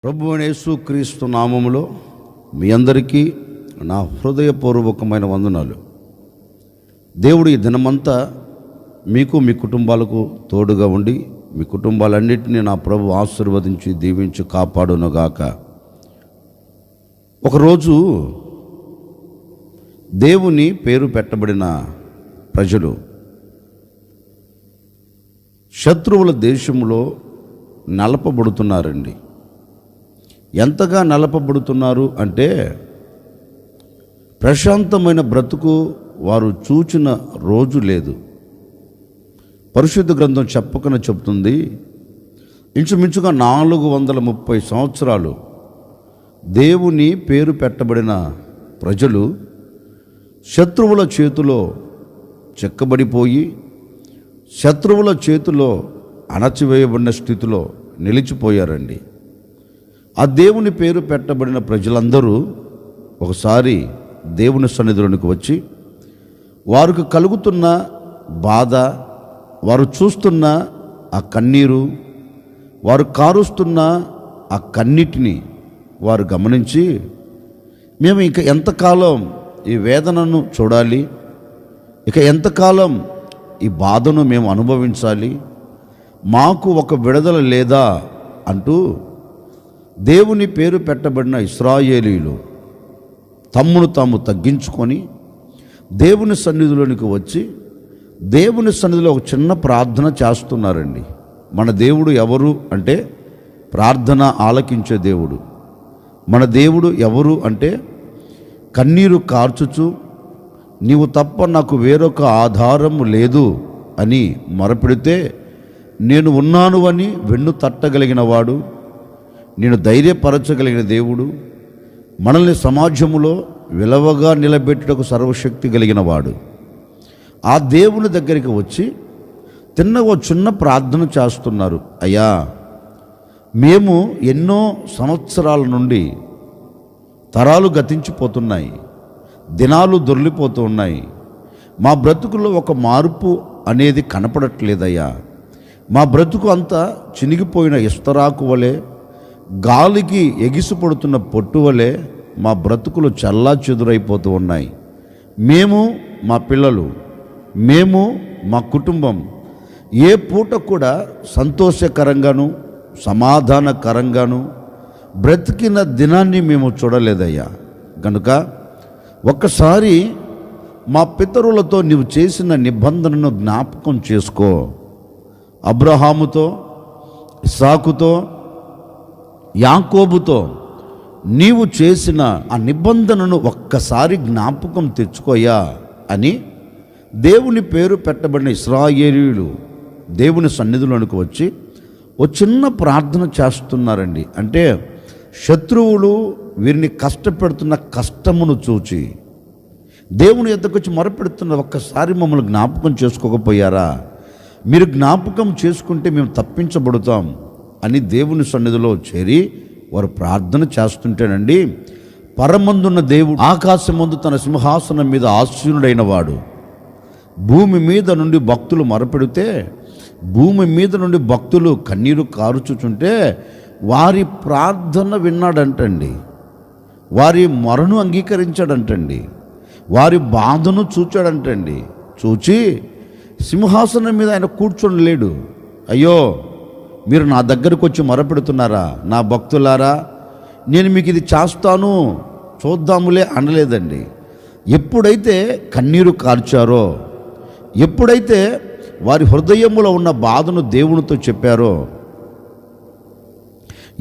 ప్రభువైన యేసుక్రీస్తు నామములో మీ అందరికీ నా హృదయపూర్వకమైన వందనాలు. దేవుడు ఈ దినమంతా మీకు మీ కుటుంబాలకు తోడుగా ఉండి మీ కుటుంబాలన్నింటినీ నా ప్రభు ఆశీర్వదించి దీవించి కాపాడునుగాక. ఒకరోజు దేవుని పేరు పెట్టబడిన ప్రజలు శత్రువుల దేశంలో నలపబడుతున్నారండి. ఎంతగా నలపబడుతున్నారు అంటే ప్రశాంతమైన బ్రతుకు వారు చూచిన రోజు లేదు. పరిశుద్ధ గ్రంథం చెప్పకనే చెప్తుంది, ఇంచుమించుగా 430 సంవత్సరాలు దేవుని పేరు పెట్టబడిన ప్రజలు శత్రువుల చేతిలో చెక్కబడిపోయి శత్రువుల చేతిలో అణచివేయబడిన స్థితిలో నిలిచిపోయారండి. ఆ దేవుని పేరు పెట్టబడిన ప్రజలందరూ ఒకసారి దేవుని సన్నిధిలోనికి వచ్చి వారికి కలుగుతున్న బాధ, వారు చూస్తున్న ఆ కన్నీరు, వారు కారుస్తున్న ఆ కన్నీటిని వారు గమనించి, మేము ఇక ఎంతకాలం ఈ వేదనను చూడాలి, ఇక ఎంతకాలం ఈ బాధను మేము అనుభవించాలి, మాకు ఒక విడుదల లేదా అంటూ దేవుని పేరు పెట్టబడిన ఇశ్రాయేలీయులు తమ్మును తాము తగ్గించుకొని దేవుని సన్నిధిలోనికి వచ్చి దేవుని సన్నిధిలో ఒక చిన్న ప్రార్థన చేస్తున్నారండి. మన దేవుడు ఎవరు అంటే ప్రార్థన ఆలకించే దేవుడు. మన దేవుడు ఎవరు అంటే కన్నీరు కార్చుచు నీవు తప్ప నాకు వేరొక ఆధారము లేదు అని మొరపెడితే నేను ఉన్నాను అని వెన్ను తట్టగలిగిన వాడు, నేను ధైర్యపరచగలిగిన దేవుడు, మనల్ని సమాజంలో విలువగా నిలబెట్టుటకు సర్వశక్తి కలిగిన వాడు. ఆ దేవుని దగ్గరికి వచ్చి తిన్నగా చిన్న ప్రార్థన చేస్తున్నారు. అయ్యా, మేము ఎన్నో సంవత్సరాల నుండి తరాలు గతించిపోతున్నాయి, దినాలు దొర్లిపోతూ ఉన్నాయి, మా బ్రతుకుల్లో ఒక మార్పు అనేది కనపడట్లేదయ్యా. మా బ్రతుకు అంతా చినిగిపోయిన ఇస్తరాకు వలె, గాలికి ఎగిసిపడుతున్న పొట్టు వలె మా బ్రతుకులు చల్లా చెదురైపోతూ ఉన్నాయి. మేము, మా పిల్లలు, మేము, మా కుటుంబం ఏ పూట కూడా సంతోషకరంగాను సమాధానకరంగాను బ్రతికిన దినాన్ని మేము చూడలేదయ్యా. కనుక ఒక్కసారి మా పితరులతో నీవు చేసిన నిబంధనను జ్ఞాపకం చేసుకో. అబ్రహాముతో, ఇస్సాకుతో, యాకోబుతో నీవు చేసిన ఆ నిబంధనను ఒక్కసారి జ్ఞాపకం తెచ్చుకోయా అని దేవుని పేరు పెట్టబడిన ఇశ్రాయేలీయులు దేవుని సన్నిధిలోనికి వచ్చి ఓ చిన్న ప్రార్థన చేస్తున్నారండి. అంటే శత్రువులు వీరిని కష్టపెడుతున్న కష్టమును చూచి దేవుని ఎద్దకు వచ్చి మొరపెడుతున్న ఒక్కసారి మమ్మల్ని జ్ఞాపకం చేసుకోకపోయారా? మీరు జ్ఞాపకం చేసుకుంటే మేము తప్పించబడతాం అని దేవుని సన్నిధిలో చేరి వారు ప్రార్థన చేస్తుంటేనండి, పరమందున్న దేవుడు ఆకాశమందు తన సింహాసనం మీద ఆసీనుడైన వాడు భూమి మీద నుండి భక్తులు మొరపెడితే, భూమి మీద నుండి భక్తులు కన్నీరు కారుచుచుంటే వారి ప్రార్థన విన్నాడంటండి, వారి మొరను అంగీకరించాడంటండి, వారి బాధను చూచాడంటండి. చూచి సింహాసనం మీద ఆయన కూర్చొని లేడు. అయ్యో, మీరు నా దగ్గరకు వచ్చి మొరపెడుతున్నారా నా భక్తులారా, నేను మీకు ఇది చేస్తాను చూద్దాములే అనలేదండి. ఎప్పుడైతే కన్నీరు కార్చారో, ఎప్పుడైతే వారి హృదయములో ఉన్న బాధను దేవునితో చెప్పారో,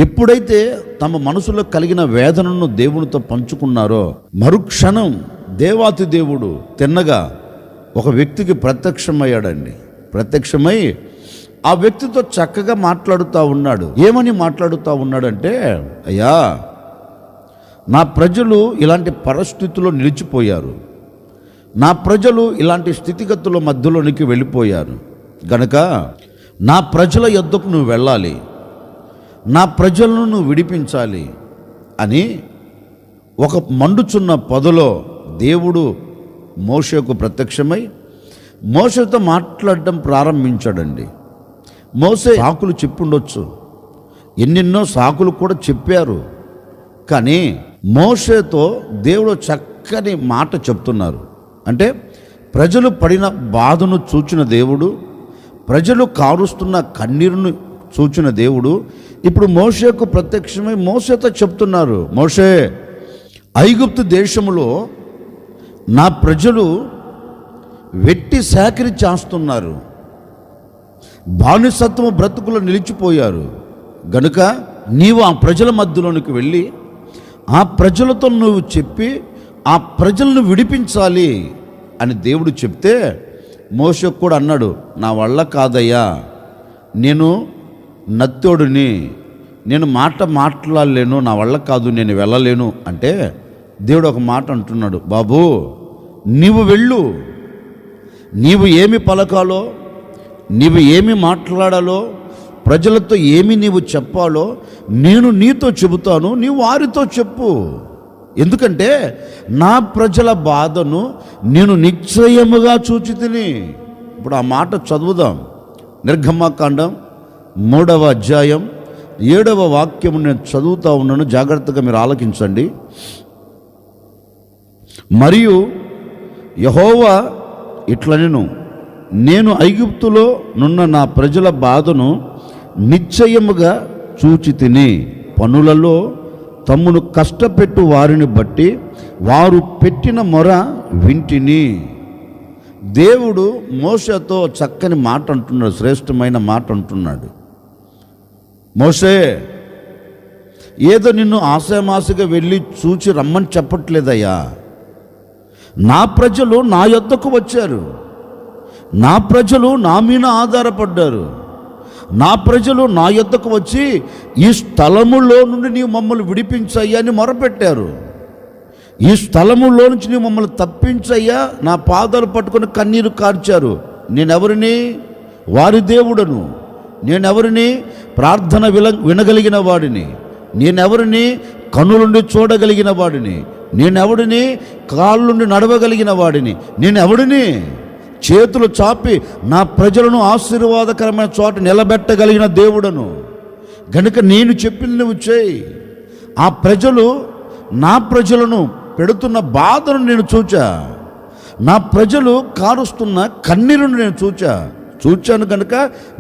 ఎప్పుడైతే తమ మనసులో కలిగిన వేదనను దేవునితో పంచుకున్నారో, మరుక్షణం దేవాతి దేవుడు తిన్నగా ఒక వ్యక్తికి ప్రత్యక్షమయ్యాడండి. ప్రత్యక్షమై ఆ వ్యక్తితో చక్కగా మాట్లాడుతూ ఉన్నాడు. ఏమని మాట్లాడుతూ ఉన్నాడంటే, అయ్యా, నా ప్రజలు ఇలాంటి పరిస్థితుల్లో నిలిచిపోయారు, నా ప్రజలు ఇలాంటి స్థితిగతుల మధ్యలోనికి వెళ్ళిపోయారు, గనక నా ప్రజల యొద్దకు నువ్వు వెళ్ళాలి, నా ప్రజలను నువ్వు విడిపించాలి అని ఒక మండుచున్న పొదలో దేవుడు మోషేకు ప్రత్యక్షమై మోషేతో మాట్లాడడం ప్రారంభించాడండి. మోసే సాకులు చెప్పుండొచ్చు, ఎన్నెన్నో సాకులు కూడా చెప్పారు. కానీ మోషేతో దేవుడు చక్కని మాట చెప్తున్నారు. అంటే ప్రజలు పడిన బాధను చూచిన దేవుడు, ప్రజలు కారుస్తున్న కన్నీరును చూచిన దేవుడు ఇప్పుడు మోషేకు ప్రత్యక్షమై మోషేతో చెప్తున్నారు, మోషే, ఐగుప్తు దేశంలో నా ప్రజలు వెట్టి సేకరి చేస్తున్నారు, బానిసత్వం బ్రతుకులో నిలిచిపోయారు గనుక నీవు ఆ ప్రజల మధ్యలోనికి వెళ్ళి ఆ ప్రజలతో నువ్వు చెప్పి ఆ ప్రజలను విడిపించాలి అని దేవుడు చెప్తే మోషే కూడా అన్నాడు, నా వల్ల కాదయ్యా, నేను నత్తోడిని, నేను మాట్లాడలేను, నా వల్ల కాదు, నేను వెళ్ళలేను అంటే దేవుడు ఒక మాట అంటున్నాడు, బాబు నీవు వెళ్ళు, నీవు ఏమి పలకాలో, నీవు ఏమి మాట్లాడాలో, ప్రజలతో ఏమి నీవు చెప్పాలో నేను నీతో చెబుతాను, నీవు వారితో చెప్పు. ఎందుకంటే నా ప్రజల బాధను నేను నిశ్చయముగా చూచితిని. ఇప్పుడు ఆ మాట చదువుదాం. నిర్గమకాండం 3వ అధ్యాయం 7వ వాక్యము నేను చదువుతా ఉన్నాను, జాగ్రత్తగా మీరు ఆలకించండి. మరియు యెహోవా ఇట్లనెను, నేను ఐగుప్తులో నున్న నా ప్రజల బాధను నిశ్చయముగా చూచితిని, పనులలో తమ్మును కష్టపెట్టు వారిని బట్టి వారు పెట్టిన మొర వింటిని. దేవుడు మోషేతో చక్కని మాట అంటున్నాడు, శ్రేష్టమైన మాట అంటున్నాడు. మోషే, ఏదో నిన్ను ఆశామాసిగా వెళ్ళి చూచి రమ్మని చెప్పట్లేదయ్యా. నా ప్రజలు నా యొద్దకు వచ్చారు, నా ప్రజలు నా మీద ఆధారపడ్డారు, నా ప్రజలు నా యొద్దకు వచ్చి ఈ స్థలములో నుండి నీవు మమ్మల్ని విడిపించయ్యా అని మొరపెట్టారు. ఈ స్థలములో నుంచి నీవు మమ్మల్ని తప్పించయ్యా, నా పాదాలు పట్టుకొని కన్నీరు కార్చారు. నేనెవరిని? వారి దేవుడను. నేనెవరిని? ప్రార్థన వినగలిగిన వాడిని. నేనెవరిని? కన్నులుండి చూడగలిగిన వాడిని. నేనెవడిని? కాళ్ళుండి నడవగలిగిన వాడిని. నేనెవడిని? చేతులు చాపి నా ప్రజలను ఆశీర్వాదకరమైన చోట నిలబెట్టగలిగిన దేవుడను. గనుక నేను చెప్పింది నువ్వు చేయి. ఆ ప్రజలు నా ప్రజలను పెడుతున్న బాధను నేను చూచా, నా ప్రజలు కారుస్తున్న కన్నీరును నేను చూచాను కనుక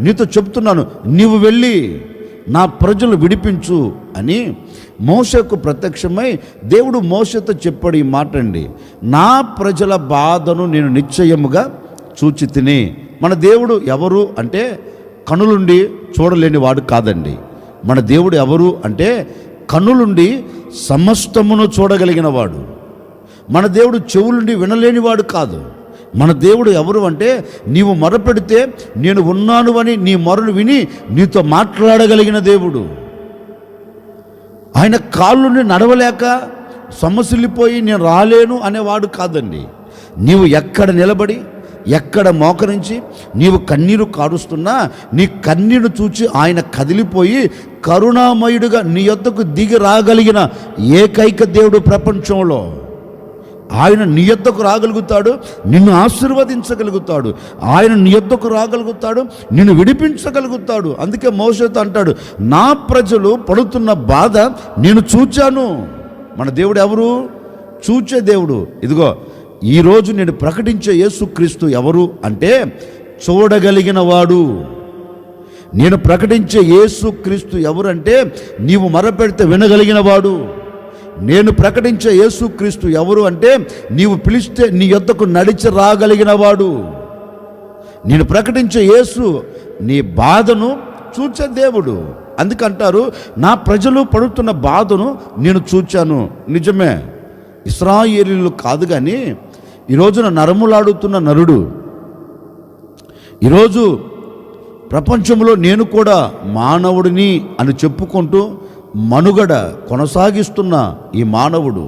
నీతో చెప్తున్నాను, నీవు వెళ్ళి నా ప్రజలు విడిపించు అని మోషేకు ప్రత్యక్షమై దేవుడు మోషేతో చెప్పాడు ఈ మాట అండి. నా ప్రజల బాధను నేను నిశ్చయముగా చూచితిని. మన దేవుడు ఎవరు అంటే కన్నులుండి చూడలేని వాడు కాదండి. మన దేవుడు ఎవరు అంటే కన్నులుండి సమస్తమును చూడగలిగిన వాడు. మన దేవుడు చెవులుండి వినలేనివాడు కాదు. మన దేవుడు ఎవరు అంటే నీవు మొరపెడితే నేను ఉన్నాను అని నీ మొరను విని నీతో మాట్లాడగలిగిన దేవుడు. ఆయన కాళ్ళుండి నడవలేక సొమ్మసిల్లిపోయి నేను రాలేను అనేవాడు కాదండి. నీవు ఎక్కడ నిలబడి ఎక్కడ మోకరించి నీవు కన్నీరు కారుస్తున్నా నీ కన్నీరు చూచి ఆయన కదిలిపోయి కరుణామయుడుగా నీ యొద్దకు దిగి రాగలిగిన ఏకైక దేవుడు ప్రపంచంలో. ఆయన నీ యొద్దకు రాగలుగుతాడు, నిన్ను ఆశీర్వదించగలుగుతాడు. ఆయన నీ యొద్దకు రాగలుగుతాడు, నిన్ను విడిపించగలుగుతాడు. అందుకే మోషేతో అంటాడు, నా ప్రజలు పడుతున్న బాధ నేను చూచాను. మన దేవుడు ఎవరు? చూచే దేవుడు. ఇదిగో ఈరోజు నేను ప్రకటించే యేసుక్రీస్తు ఎవరు అంటే చూడగలిగిన వాడు. నేను ప్రకటించే యేసుక్రీస్తు ఎవరంటే నీవు మొరపెడితే వినగలిగిన వాడు. నేను ప్రకటించే యేసుక్రీస్తు ఎవరు అంటే నీవు పిలిస్తే నీ యొద్దకు నడిచి రాగలిగిన వాడు. నేను ప్రకటించే యేసు నీ బాధను చూచే దేవుడు. అందుకంటారు నా ప్రజలు పడుతున్న బాధను నేను చూచాను. నిజమే, ఇశ్రాయేలీయులు కాదు కానీ ఈరోజున నరములాడుతున్న నరుడు, ఈరోజు ప్రపంచంలో నేను కూడా మానవుడిని అని చెప్పుకుంటూ మనుగడ కొనసాగిస్తున్న ఈ మానవుడు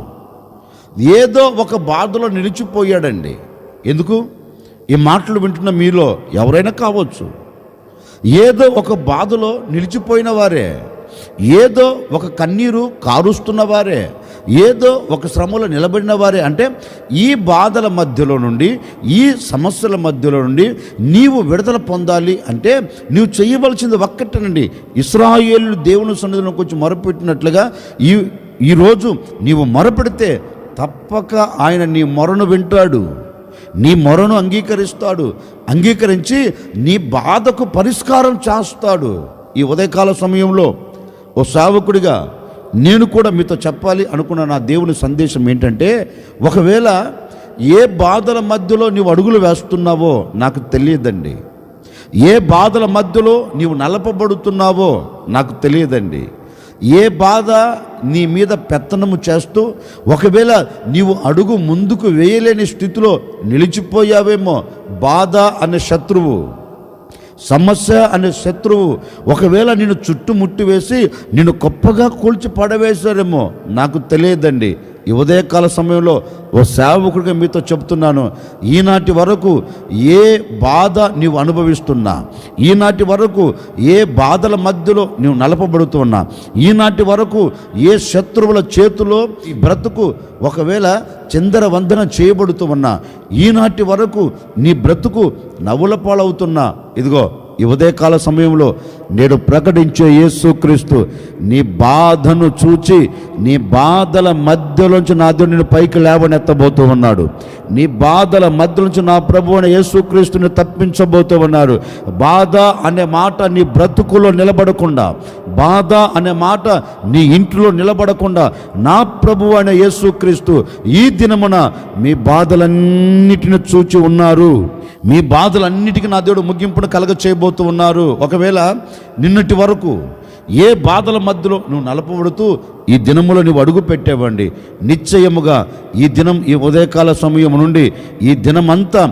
ఏదో ఒక బాధలో నిలిచిపోయాడండి. ఎందుకు? ఈ మాటలు వింటున్న మీలో ఎవరైనా కావచ్చు. ఏదో ఒక బాధలో నిలిచిపోయిన వారే, ఏదో ఒక కన్నీరు కారుస్తున్న వారే, ఏదో ఒక శ్రమలో నిలబడిన వారే. అంటే ఈ బాధల మధ్యలో నుండి, ఈ సమస్యల మధ్యలో నుండి నీవు విడుదల పొందాలి అంటే నీవు చేయవలసింది ఒక్కటేనండి. ఇశ్రాయేలు దేవుని సన్నిధిలో కొంచెం మొరపెట్టినట్లుగా ఈరోజు నీవు మొరపెడితే తప్పక ఆయన నీ మొరను వింటాడు, నీ మొరను అంగీకరిస్తాడు. అంగీకరించి నీ బాధకు పరిష్కారం చేస్తాడు. ఈ ఉదయకాల సమయంలో ఓ సేవకుడిగా నేను కూడా మీతో చెప్పాలి అనుకున్న నా దేవుని సందేశం ఏంటంటే, ఒకవేళ ఏ బాధల మధ్యలో నీవు అడుగులు వేస్తున్నావో నాకు తెలియదండి. ఏ బాధల మధ్యలో నీవు నలపబడుతున్నావో నాకు తెలియదండి. ఏ బాధ నీ మీద పెత్తనము చేస్తూ ఒకవేళ నీవు అడుగు ముందుకు వేయలేని స్థితిలో నిలిచిపోయావేమో, బాధ అనే శత్రువు, సమస్య అనే శత్రువు ఒకవేళ నిన్ను చుట్టుముట్టి వేసి నిన్ను గొప్పగా కూల్చి పడవేశారేమో నాకు తెలియదండి. ఈ ఉదయకాల సమయంలో ఓ సేవకుడిగా మీతో చెప్తున్నాను, ఈనాటి వరకు ఏ బాధ నీవు అనుభవిస్తున్నా, ఈనాటి వరకు ఏ బాధల మధ్యలో నీవు నలపబడుతున్నా, ఈనాటి వరకు ఏ శత్రువుల చేతిలో ఈ బ్రతుకు ఒకవేళ చిందరవందన చేయబడుతూ ఉన్నా, ఈనాటి వరకు నీ బ్రతుకు నవ్వుల పాలవుతున్నా, ఇదిగో ఈ ఉదయకాల సమయంలో నేడు ప్రకటించే యేసుక్రీస్తు నీ బాధను చూచి నీ బాధల మధ్యలోంచి నా దేవుడు నిన్ను పైకి లేవనెత్తబోతూ ఉన్నాడు. నీ బాధల మధ్యలోంచి నా ప్రభువు అయిన యేసుక్రీస్తుని తప్పించబోతూ ఉన్నారు. బాధ అనే మాట నీ బ్రతుకులో నిలబడకుండా, బాధ అనే మాట నీ ఇంట్లో నిలబడకుండా నా ప్రభువు అయిన యేసుక్రీస్తు ఈ దినమున మీ బాధలన్నిటిని చూచి ఉన్నారు. మీ బాధలన్నిటికీ నా దేవుడు ముగింపును కలగ చేయబోతూ ఉన్నారు. ఒకవేళ నిన్నటి వరకు ఏ బాధల మధ్యలో నువ్వు నలపబడుతూ ఈ దినములో నువ్వు అడుగు పెట్టేవండి, నిశ్చయముగా ఈ దినం, ఈ ఉదయకాల సమయం నుండి ఈ దినమంతా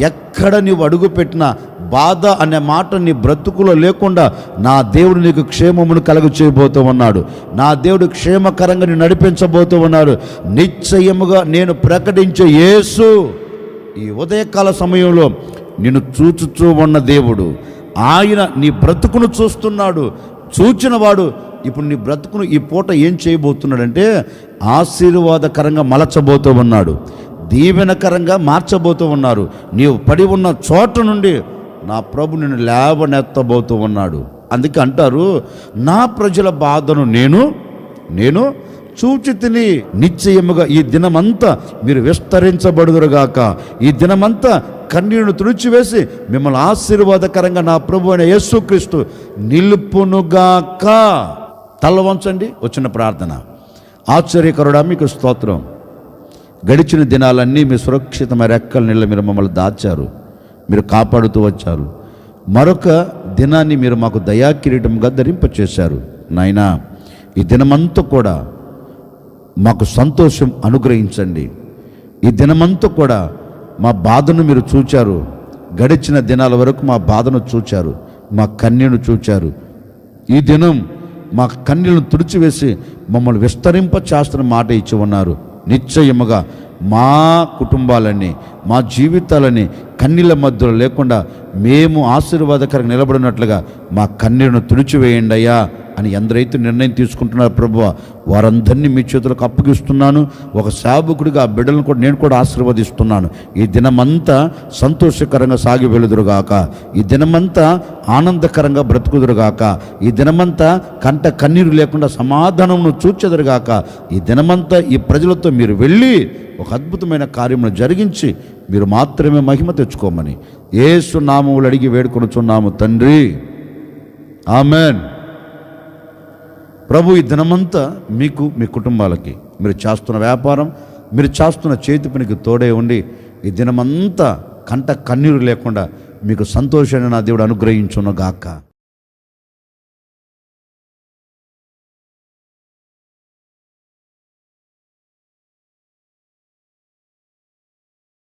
ఎక్కడ నువ్వు అడుగు పెట్టినా బాధ అనే మాట నీ బ్రతుకులో లేకుండా నా దేవుడు నీకు క్షేమమును కలుగ చేయబోతూ ఉన్నాడు. నా దేవుడు క్షేమకరంగా నేను నడిపించబోతూ ఉన్నాడు. నిశ్చయముగా నేను ప్రకటించే యేసు ఈ ఉదయకాల సమయంలో నిన్ను చూచుచూ ఉన్న దేవుడు, ఆయన నీ బ్రతుకును చూస్తున్నాడు. చూచినవాడు ఇప్పుడు నీ బ్రతుకును ఈ పూట ఏం చేయబోతున్నాడంటే ఆశీర్వాదకరంగా మలచబోతూ ఉన్నాడు, దీవెనకరంగా మార్చబోతూ ఉన్నారు. నీవు పడి ఉన్న చోట నుండి నా ప్రభు నిన్ను లేవనెత్తబోతూ ఉన్నాడు. అందుకే అంటారు, నా ప్రజల బాధను నేను చూచితిని. నిశ్చయముగా ఈ దినమంతా మీరు విస్తరించబడుదురుగాక. ఈ దినమంతా కన్నీరును తుడిచివేసి మిమ్మల్ని ఆశీర్వాదకరంగా నా ప్రభు అయిన యేసుక్రీస్తు నిలుపునుగాక. తల వంచండి, వచ్చిన ప్రార్థన. ఆశ్చర్యకరుడా మీకు స్తోత్రం. గడిచిన దినాలన్నీ మీ సురక్షితమైన రెక్కల నీళ్ళ మీరు మమ్మల్ని దాచారు, మీరు కాపాడుతూ వచ్చారు. మరొక దినాన్ని మీరు మాకు దయాకిరీటంగా ధరింపచేశారు. నాయనా, ఈ దినమంతా కూడా మాకు సంతోషం అనుగ్రహించండి. ఈ దినమంతా కూడా మా బాధను మీరు చూచారు. గడిచిన దినాల వరకు మా బాధను చూచారు, మా కన్నీను చూచారు. ఈ దినం మా కన్నీలను తుడిచివేసి మమ్మల్ని విస్తరింప చేస్తున్న మాట ఇచ్చి ఉన్నారు. నిశ్చయముగా మా కుటుంబాలని, మా జీవితాలని కన్నీళ్ళ మధ్యలో లేకుండా మేము ఆశీర్వాదకరంగా నిలబడినట్లుగా మా కన్నీరును తుడిచివేయండి అయ్యా అని ఎందరైతే నిర్ణయం తీసుకుంటున్నారో ప్రభువా, వారందరినీ మీ చేతులకు అప్పగిస్తున్నాను. ఒక సేవకుడిగా ఆ బిడ్డలను కూడా నేను కూడా ఆశీర్వదిస్తున్నాను. ఈ దినమంతా సంతోషకరంగా సాగి వెలుదురుగాక. ఈ దినమంతా ఆనందకరంగా బ్రతుకుదురుగాక. ఈ దినమంతా కంట కన్నీరు లేకుండా సమాధానమును చూచెదరుగాక. ఈ దినమంతా ఈ ప్రజలతో మీరు వెళ్ళి ఒక అద్భుతమైన కార్యమును జరిగించి మీరు మాత్రమే మహిమ తెచ్చుకోమని యేసు నామములో అడిగి వేడుకొనుచున్నాము తండ్రి, ఆమెన్. ప్రభు ఈ దినమంతా మీకు, మీ కుటుంబాలకి, మీరు చేస్తున్న వ్యాపారం, మీరు చేస్తున్న చేతి పనికి తోడే ఉండి ఈ దినమంతా కంట కన్నీరు లేకుండా మీకు సంతోషాన్ని నా దేవుడు అనుగ్రహించును గాక.